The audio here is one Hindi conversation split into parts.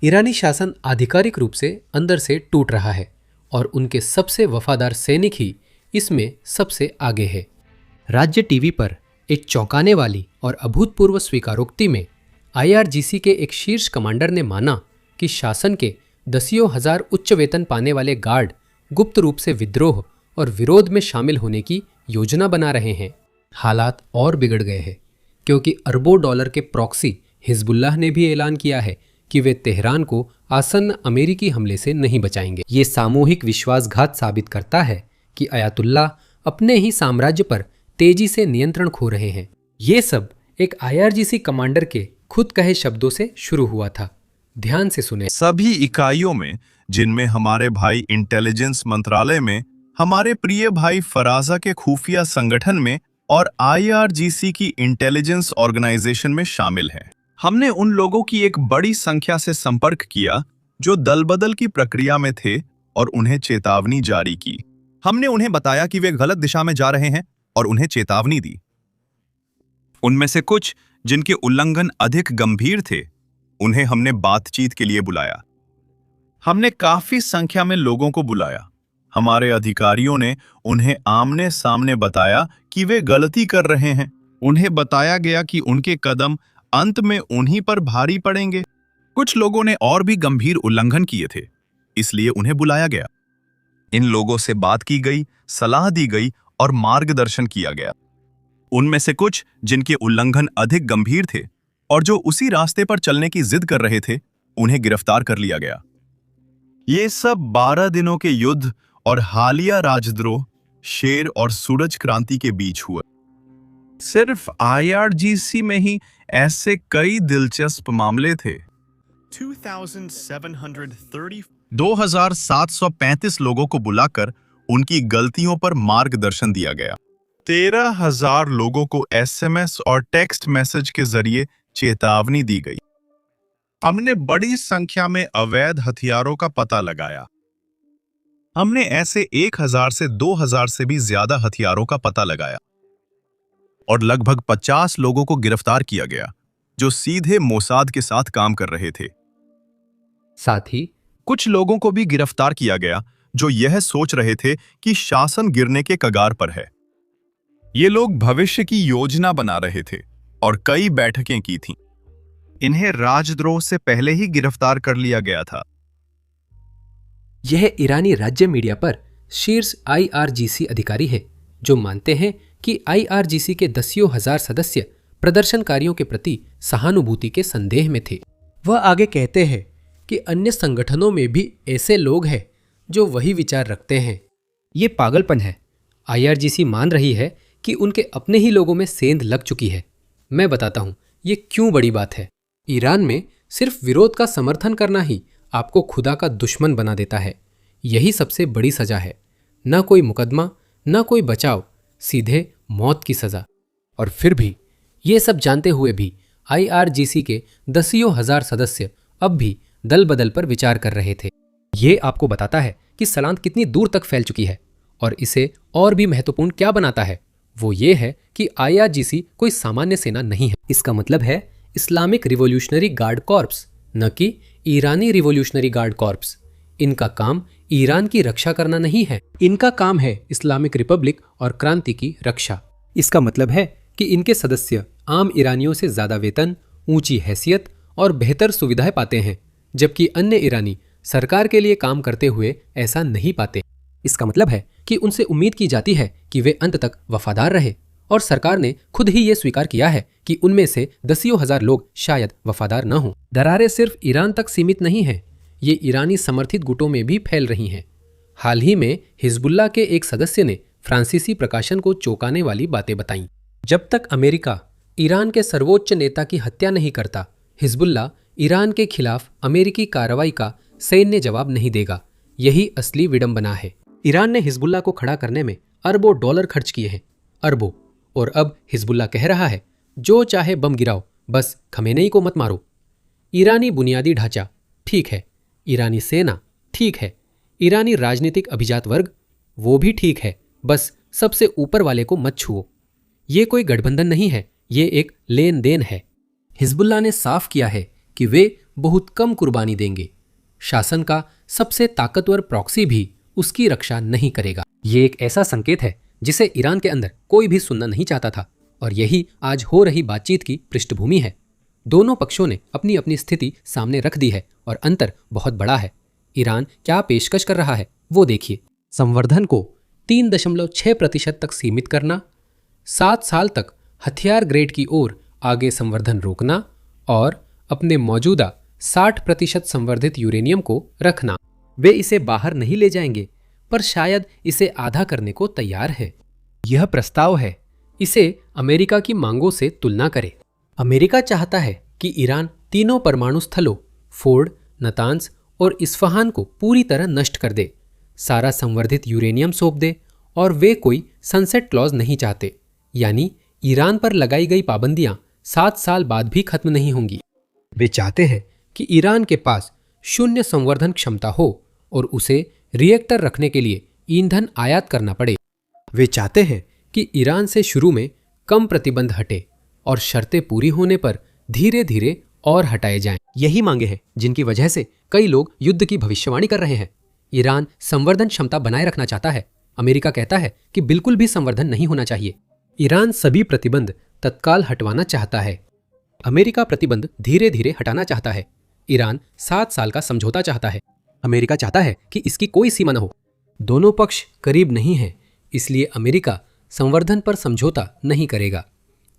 ईरानी शासन आधिकारिक रूप से अंदर से टूट रहा है और उनके सबसे वफादार सैनिक ही इसमें सबसे आगे है। राज्य टीवी पर एक चौंकाने वाली और अभूतपूर्व स्वीकारोक्ति में आईआरजीसी के एक शीर्ष कमांडर ने माना कि शासन के दसियों हजार उच्च वेतन पाने वाले गार्ड गुप्त रूप से विद्रोह और विरोध में शामिल होने की योजना बना रहे हैं। हालात और बिगड़ गए हैं क्योंकि अरबों डॉलर के प्रॉक्सी हिजबुल्लाह ने भी ऐलान किया है कि वे तेहरान को आसन्न अमेरिकी हमले से नहीं बचाएंगे। ये सामूहिक विश्वासघात साबित करता है कि अयातुल्लाह अपने ही साम्राज्य पर तेजी से नियंत्रण खो रहे हैं। ये सब एक आईआरजीसी कमांडर के खुद कहे शब्दों से शुरू हुआ था। ध्यान से सुने। सभी इकाइयों में, जिनमें हमारे भाई इंटेलिजेंस मंत्रालय में, हमारे प्रिय भाई फराजा के खुफिया संगठन में और आईआरजीसी की इंटेलिजेंस ऑर्गेनाइजेशन में शामिल हैं। हमने उन लोगों की एक बड़ी संख्या से संपर्क किया जो दलबदल की प्रक्रिया में थे और उन्हें चेतावनी जारी की। हमने उन्हें बताया कि वे गलत दिशा में जा रहे हैं और उन्हें चेतावनी दी। उनमें से कुछ जिनके उल्लंघन अधिक गंभीर थे, उन्हें हमने बातचीत के लिए बुलाया। हमने काफी संख्या में लोगों को बुलाया। हमारे अधिकारियों ने उन्हें आमने सामने बताया कि वे गलती कर रहे हैं। उन्हें बताया गया कि उनके कदम अंत में उन्हीं पर भारी पड़ेंगे। कुछ लोगों ने और भी गंभीर उल्लंघन किए थे, इसलिए उन्हें बुलाया गया। इन लोगों से बात की गई, सलाह दी गई और मार्गदर्शन किया गया। उनमें से कुछ जिनके उल्लंघन अधिक गंभीर थे और जो उसी रास्ते पर चलने की जिद कर रहे थे, उन्हें गिरफ्तार कर लिया गया। ये सब 12 दिनों के युद्ध और हालिया राजद्रोह, शेर और सूरज क्रांति के बीच हुआ। सिर्फ आईआरजीसी में ही ऐसे कई दिलचस्प मामले थे। 2735 लोगों को बुलाकर उनकी गलतियों पर मार्गदर्शन दिया गया। 13,000 लोगों को एसएमएस और टेक्स्ट मैसेज के जरिए चेतावनी दी गई। हमने बड़ी संख्या में अवैध हथियारों का पता लगाया। हमने ऐसे 1,000 से 2,000 से भी ज्यादा हथियारों का पता लगाया और लगभग 50 लोगों को गिरफ्तार किया गया जो सीधे मोसाद के साथ काम कर रहे थे। साथ ही कुछ लोगों को भी गिरफ्तार किया गया जो यह सोच रहे थे कि शासन गिरने के कगार पर है। ये लोग भविष्य की योजना बना रहे थे और कई बैठकें की थीं। इन्हें राजद्रोह से पहले ही गिरफ्तार कर लिया गया था। यह ईरानी राज्य मीडिया पर शीर्ष आईआरजीसी अधिकारी है जो मानते हैं कि आईआरजीसी के दसियों हजार सदस्य प्रदर्शनकारियों के प्रति सहानुभूति के संदेह में थे। वह आगे कहते हैं कि अन्य संगठनों में भी ऐसे लोग हैं जो वही विचार रखते हैं। ये पागलपन है। आईआरजीसी मान रही है कि उनके अपने ही लोगों में सेंध लग चुकी है। मैं बताता हूं ये क्यों बड़ी बात है। ईरान में सिर्फ विरोध का समर्थन करना ही आपको खुदा का दुश्मन बना देता है। यही सबसे बड़ी सजा है। न कोई मुकदमा, न कोई बचाव, सीधे मौत की सजा। और फिर भी ये सब जानते हुए भी आईआरजीसी के दसियों हजार सदस्य अब भी दल बदल पर विचार कर रहे थे। ये आपको बताता है कि सलांत कितनी दूर तक फैल चुकी है। और इसे और भी महत्वपूर्ण क्या बनाता है वो ये है कि आईआरजीसी कोई सामान्य सेना नहीं है। इसका मतलब है इस्लामिक रिवॉल्यूशनरी गार्ड कॉर्प्स, न कि ईरानी रिवॉल्यूशनरी गार्ड कॉर्प्स। इनका काम ईरान की रक्षा करना नहीं है। इनका काम है इस्लामिक रिपब्लिक और क्रांति की रक्षा। इसका मतलब है कि इनके सदस्य आम ईरानियों से ज्यादा वेतन, ऊंची हैसियत और बेहतर सुविधाएं पाते हैं, जबकि अन्य ईरानी सरकार के लिए काम करते हुए ऐसा नहीं पाते। इसका मतलब है कि उनसे उम्मीद की जाती है कि वे अंत तक वफादार रहे, और सरकार ने खुद ही ये स्वीकार किया है कि उनमें से दसियों हजार लोग शायद वफादार न हों। दरारें सिर्फ ईरान तक सीमित नहीं हैं, ये ईरानी समर्थित गुटों में भी फैल रही हैं। हाल ही में हिजबुल्लाह के एक सदस्य ने फ्रांसीसी प्रकाशन को चौंकाने वाली बातें बताईं। जब तक अमेरिका ईरान के सर्वोच्च नेता की हत्या नहीं करता, हिजबुल्लाह ईरान के खिलाफ अमेरिकी कार्रवाई का सैन्य जवाब नहीं देगा। यही असली विडंबना है। ईरान ने हिजबुल्लाह को खड़ा करने में अरबों डॉलर खर्च किए हैं, अरबों। और अब हिजबुल्लाह कह रहा है जो चाहे बम गिराओ, बस खमेनेई को मत मारो। ईरानी बुनियादी ढांचा ठीक है, ईरानी सेना ठीक है, ईरानी राजनीतिक अभिजात वर्ग वो भी ठीक है, बस सबसे ऊपर वाले को मत छुओ। ये कोई गठबंधन नहीं है, ये एक लेन देन है। हिजबुल्लाह ने साफ किया है कि वे बहुत कम कुर्बानी देंगे। शासन का सबसे ताकतवर प्रॉक्सी भी उसकी रक्षा नहीं करेगा। ये एक ऐसा संकेत है जिसे ईरान के अंदर कोई भी सुनना नहीं चाहता था, और यही आज हो रही बातचीत की पृष्ठभूमि है। दोनों पक्षों ने अपनी अपनी स्थिति सामने रख दी है और अंतर बहुत बड़ा है। ईरान क्या पेशकश कर रहा है वो देखिए। संवर्धन को 3.6% तक सीमित करना, 7 साल तक हथियार ग्रेड की ओर आगे संवर्धन रोकना और अपने मौजूदा 60% संवर्धित यूरेनियम को रखना। वे इसे बाहर नहीं ले जाएंगे, पर शायद इसे आधा करने को तैयार है। यह प्रस्ताव है, इसे अमेरिका की मांगों से तुलना करें। अमेरिका चाहता है कि ईरान तीनों परमाणु स्थलों फोर्ड, नतांस और इस्फहान को पूरी तरह नष्ट कर दे, सारा संवर्धित यूरेनियम सौंप दे, और वे कोई सनसेट क्लॉज नहीं चाहते, यानी ईरान पर लगाई गई पाबंदियां 7 साल बाद भी खत्म नहीं होंगी। वे चाहते हैं कि ईरान के पास शून्य संवर्धन क्षमता हो और उसे रिएक्टर रखने के लिए ईंधन आयात करना पड़े। वे चाहते हैं कि ईरान से शुरू में कम प्रतिबंध हटे और शर्तें पूरी होने पर धीरे धीरे और हटाए जाएं। यही मांगे हैं जिनकी वजह से कई लोग युद्ध की भविष्यवाणी कर रहे हैं। ईरान संवर्धन क्षमता बनाए रखना चाहता है। अमेरिका कहता है कि बिल्कुल भी संवर्धन नहीं होना चाहिए। ईरान सभी प्रतिबंध तत्काल हटवाना चाहता है। अमेरिका प्रतिबंध धीरे धीरे हटाना चाहता है। ईरान 7 साल का समझौता चाहता है। अमेरिका चाहता है कि इसकी कोई सीमा न हो। दोनों पक्ष करीब नहीं हैं, इसलिए अमेरिका संवर्धन पर समझौता नहीं करेगा।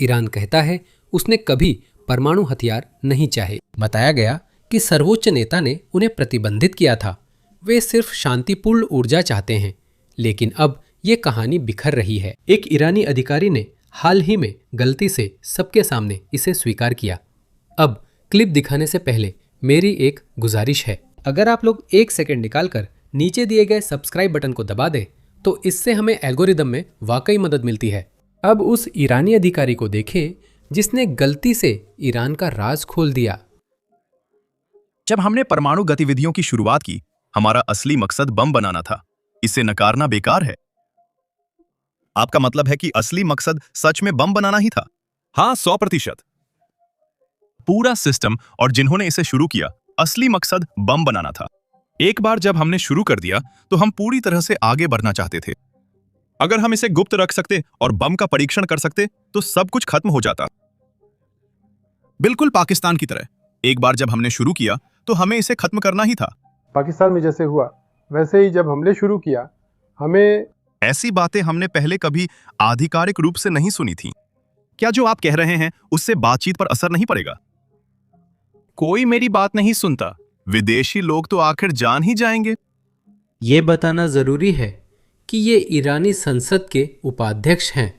ईरान कहता है उसने कभी परमाणु हथियार नहीं चाहे। बताया गया कि सर्वोच्च नेता ने उन्हें प्रतिबंधित किया था। वे सिर्फ शांतिपूर्ण ऊर्जा चाहते हैं, लेकिन अब ये कहानी बिखर रही है। एक ईरानी अधिकारी ने हाल ही में गलती से सबके सामने इसे स्वीकार किया। अब क्लिप दिखाने से पहले मेरी एक गुजारिश है, अगर आप लोग 1 सेकंड निकालकर नीचे दिए गए सब्सक्राइब बटन को दबा दें तो इससे हमें एल्गोरिदम में वाकई मदद मिलती है। अब उस ईरानी अधिकारी को देखें जिसने गलती से ईरान का राज खोल दिया। जब हमने परमाणु गतिविधियों की शुरुआत की, हमारा असली मकसद बम बनाना था। इसे नकारना बेकार है। आपका मतलब है कि असली मकसद सच में बम बनाना ही था? हाँ, 100%। पूरा सिस्टम और जिन्होंने इसे शुरू किया, असली मकसद बम बनाना था। एक बार जब हमने शुरू कर दिया तो हम पूरी तरह से आगे बढ़ना चाहते थे। अगर हम इसे गुप्त रख सकते और बम का परीक्षण कर सकते तो सब कुछ खत्म हो जाता। बिल्कुल पाकिस्तान की तरह। एक बार जब हमने शुरू किया तो हमें इसे खत्म करना ही था। पाकिस्तान में जैसे हुआ वैसे ही जब हमले शुरू किया, हमें ऐसी बातें हमने पहले कभी आधिकारिक रूप से नहीं सुनी थी। क्या जो आप कह रहे हैं उससे बातचीत पर असर नहीं पड़ेगा? कोई मेरी बात नहीं सुनता। विदेशी लोग तो आखिर जान ही जाएंगे। ये बताना जरूरी है कि ये ईरानी संसद के उपाध्यक्ष हैं,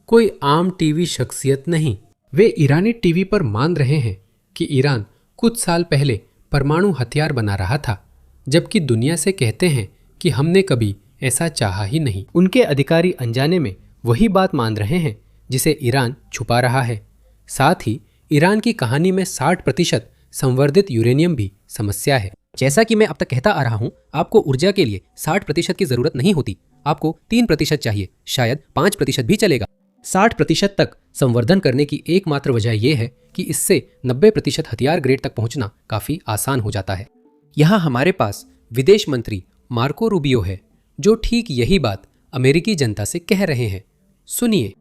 कोई आम टीवी शख्सियत नहीं। वे ईरानी टीवी पर मान रहे हैं कि ईरान कुछ साल पहले परमाणु हथियार बना रहा था, जबकि दुनिया से कहते हैं कि हमने कभी ऐसा चाहा ही नहीं। उनके अधिकारी अनजाने में वही बात मान रहे हैं जिसे ईरान छुपा रहा है। साथ ही ईरान की कहानी में 60% संवर्धित यूरेनियम भी समस्या है। जैसा कि मैं अब तक कहता आ रहा हूं, आपको ऊर्जा के लिए 60% की जरूरत नहीं होती। आपको 3% चाहिए, शायद 5% भी चलेगा। 60% तक संवर्धन करने की एकमात्र वजह यह है कि इससे 90% हथियार ग्रेड तक पहुंचना काफी आसान हो जाता है। यहाँ हमारे पास विदेश मंत्री मार्को रूबियो है, जो ठीक यही बात अमेरिकी जनता से कह रहे हैं। सुनिए।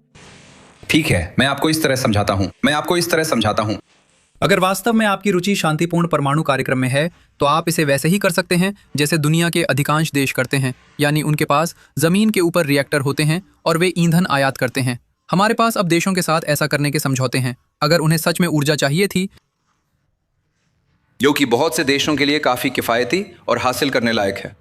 ठीक है, मैं आपको इस तरह समझाता हूँ। अगर वास्तव में आपकी रुचि शांतिपूर्ण परमाणु कार्यक्रम में है तो आप इसे वैसे ही कर सकते हैं जैसे दुनिया के अधिकांश देश करते हैं, यानी उनके पास जमीन के ऊपर रिएक्टर होते हैं और वे ईंधन आयात करते हैं। हमारे पास अब देशों के साथ ऐसा करने के समझौते हैं। अगर उन्हें सच में ऊर्जा चाहिए थी, जो कि बहुत से देशों के लिए काफ़ी किफ़ायती और हासिल करने लायक है,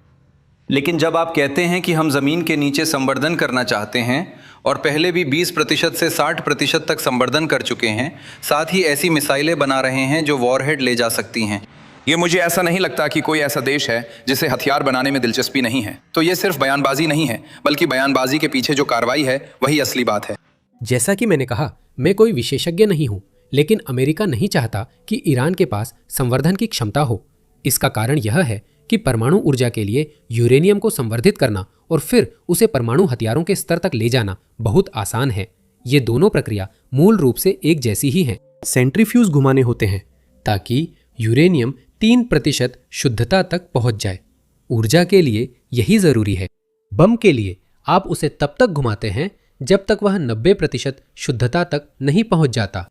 लेकिन जब आप कहते हैं कि हम ज़मीन के नीचे संवर्धन करना चाहते हैं और पहले भी 20% से 60% तक संवर्धन कर चुके हैं, साथ ही ऐसी मिसाइलें बना रहे हैं जो वॉरहेड ले जा सकती हैं, ये मुझे ऐसा नहीं लगता कि कोई ऐसा देश है जिसे हथियार बनाने में दिलचस्पी नहीं है। तो ये सिर्फ बयानबाजी नहीं है, बल्कि बयानबाजी के पीछे जो कार्रवाई है वही असली बात है। जैसा कि मैंने कहा, मैं कोई विशेषज्ञ नहीं हूं, लेकिन अमेरिका नहीं चाहता कि ईरान के पास संवर्धन की क्षमता हो। इसका कारण यह है कि परमाणु ऊर्जा के लिए यूरेनियम को संवर्धित करना और फिर उसे परमाणु हथियारों के स्तर तक ले जाना बहुत आसान है। ये दोनों प्रक्रिया मूल रूप से एक जैसी ही हैं। सेंट्रीफ्यूज घुमाने होते हैं ताकि यूरेनियम 3% शुद्धता तक पहुंच जाए। ऊर्जा के लिए यही जरूरी है। बम के लिए आप उसे तब तक घुमाते हैं जब तक वह 90% शुद्धता तक नहीं पहुंच जाता।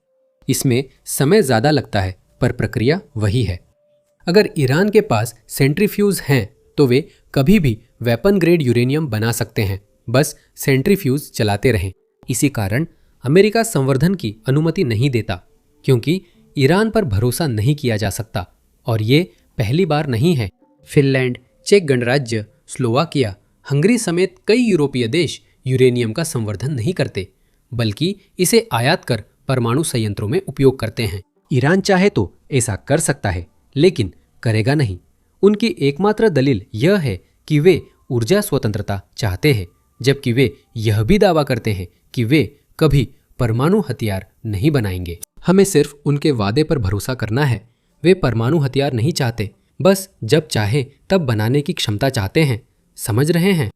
इसमें समय ज्यादा लगता है, पर प्रक्रिया वही है। अगर ईरान के पास सेंट्रीफ्यूज हैं तो वे कभी भी वेपन ग्रेड यूरेनियम बना सकते हैं, बस सेंट्रीफ्यूज चलाते रहें। इसी कारण अमेरिका संवर्धन की अनुमति नहीं देता, क्योंकि ईरान पर भरोसा नहीं किया जा सकता। और ये पहली बार नहीं है। फिनलैंड, चेक गणराज्य, स्लोवाकिया, हंगरी समेत कई यूरोपीय देश यूरेनियम का संवर्धन नहीं करते, बल्कि इसे आयात कर परमाणु संयंत्रों में उपयोग करते हैं। ईरान चाहे तो ऐसा कर सकता है, लेकिन करेगा नहीं। उनकी एकमात्र दलील यह है कि वे ऊर्जा स्वतंत्रता चाहते हैं, जबकि वे यह भी दावा करते हैं कि वे कभी परमाणु हथियार नहीं बनाएंगे। हमें सिर्फ उनके वादे पर भरोसा करना है। वे परमाणु हथियार नहीं चाहते, बस जब चाहे तब बनाने की क्षमता चाहते हैं। समझ रहे हैं?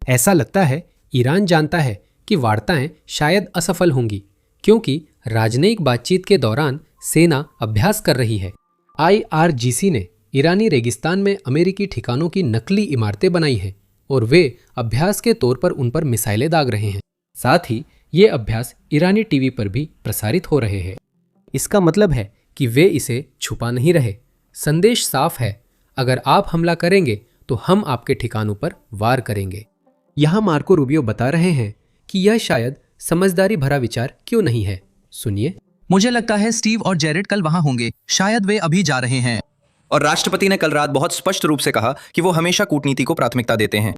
ऐसा लगता है ईरान जानता है कि वार्ताएं शायद असफल होंगी, क्योंकि राजनयिक बातचीत के दौरान सेना अभ्यास कर रही है। IRGC ने ईरानी रेगिस्तान में अमेरिकी ठिकानों की नकली इमारतें बनाई हैं और वे अभ्यास के तौर पर उन पर मिसाइलें दाग रहे हैं। साथ ही ये अभ्यास ईरानी टीवी पर भी प्रसारित हो रहे हैं। इसका मतलब है कि वे इसे छुपा नहीं रहे। संदेश साफ है, अगर आप हमला करेंगे तो हम आपके ठिकानों पर वार करेंगे। यहाँ मार्को रूबियो बता रहे हैं कि यह शायद समझदारी भरा विचार क्यों नहीं है। सुनिए। मुझे लगता है स्टीव और जेरेड कल वहां होंगे, शायद वे अभी जा रहे हैं। और राष्ट्रपति ने कल रात बहुत स्पष्ट रूप से कहा कि वो हमेशा कूटनीति को प्राथमिकता देते हैं।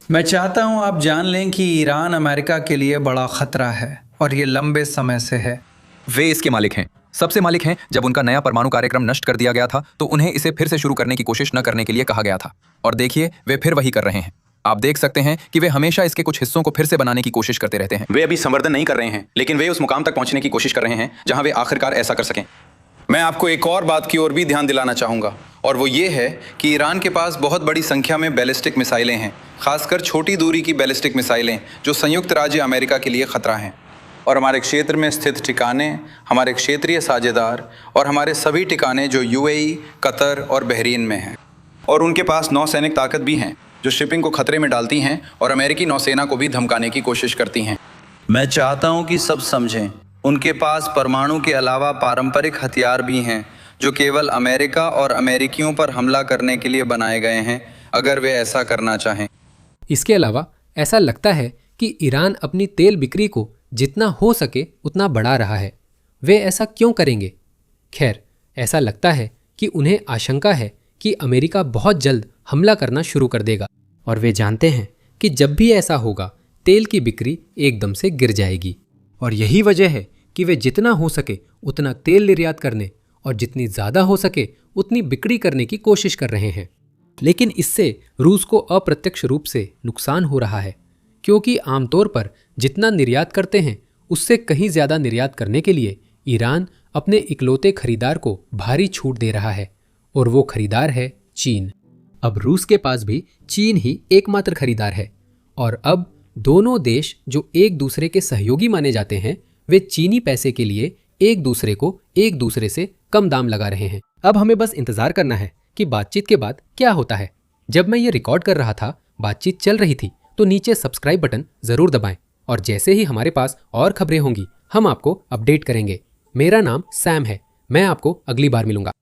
मैं चाहता हूं आप जान लें कि ईरान अमेरिका के लिए बड़ा खतरा है और ये लंबे समय से है। वे इसके मालिक हैं, सबसे मालिक हैं। जब उनका नया परमाणु कार्यक्रम नष्ट कर दिया गया था तो उन्हें इसे फिर से शुरू करने की कोशिश न करने के लिए कहा गया था। और देखिए, वे फिर वही कर रहे हैं। आप देख सकते हैं कि वे हमेशा इसके कुछ हिस्सों को फिर से बनाने की कोशिश करते रहते हैं। वे अभी संवर्धन नहीं कर रहे हैं, लेकिन वे उस मुकाम तक पहुंचने की कोशिश कर रहे हैं जहां वे आखिरकार ऐसा कर सकें। मैं आपको एक और बात की ओर भी ध्यान दिलाना चाहूँगा, और वो ये है कि ईरान के पास बहुत बड़ी संख्या में बैलिस्टिक मिसाइलें हैं, खासकर छोटी दूरी की बैलिस्टिक मिसाइलें, जो संयुक्त राज्य अमेरिका के लिए खतरा हैं। और हमारे क्षेत्र में स्थित ठिकाने, हमारे क्षेत्रीय साझेदार और हमारे सभी ठिकाने जो UAE, कतर और बहरीन में हैं। और उनके पास नौसैनिक ताकत भी हैं जो शिपिंग को खतरे में डालती हैं और अमेरिकी नौसेना को भी धमकाने की कोशिश करती हैं। मैं चाहता हूं कि सब समझें, उनके पास परमाणु के अलावा पारंपरिक हथियार भी हैं जो केवल अमेरिका और अमेरिकियों पर हमला करने के लिए बनाए गए हैं, अगर वे ऐसा करना चाहें। इसके अलावा ऐसा लगता है कि ईरान अपनी तेल बिक्री को जितना हो सके उतना बढ़ा रहा है। वे ऐसा क्यों करेंगे? खैर, ऐसा लगता है कि उन्हें आशंका है कि अमेरिका बहुत जल्द हमला करना शुरू कर देगा, और वे जानते हैं कि जब भी ऐसा होगा तेल की बिक्री एकदम से गिर जाएगी। और यही वजह है कि वे जितना हो सके उतना तेल निर्यात करने और जितनी ज़्यादा हो सके उतनी बिक्री करने की कोशिश कर रहे हैं। लेकिन इससे रूस को अप्रत्यक्ष रूप से नुकसान हो रहा है, क्योंकि आमतौर पर जितना निर्यात करते हैं उससे कहीं ज़्यादा निर्यात करने के लिए ईरान अपने इकलौते खरीदार को भारी छूट दे रहा है, और वो खरीदार है चीन। अब रूस के पास भी चीन ही एकमात्र खरीदार है, और अब दोनों देश जो एक दूसरे के सहयोगी माने जाते हैं, वे चीनी पैसे के लिए एक दूसरे से कम दाम लगा रहे हैं। अब हमें बस इंतजार करना है कि बातचीत के बाद क्या होता है। जब मैं ये रिकॉर्ड कर रहा था, बातचीत चल रही थी, तो नीचे सब्सक्राइब बटन जरूर दबाएं, और जैसे ही हमारे पास और खबरें होंगी हम आपको अपडेट करेंगे। मेरा नाम सैम है। मैं आपको अगली बार मिलूंगा।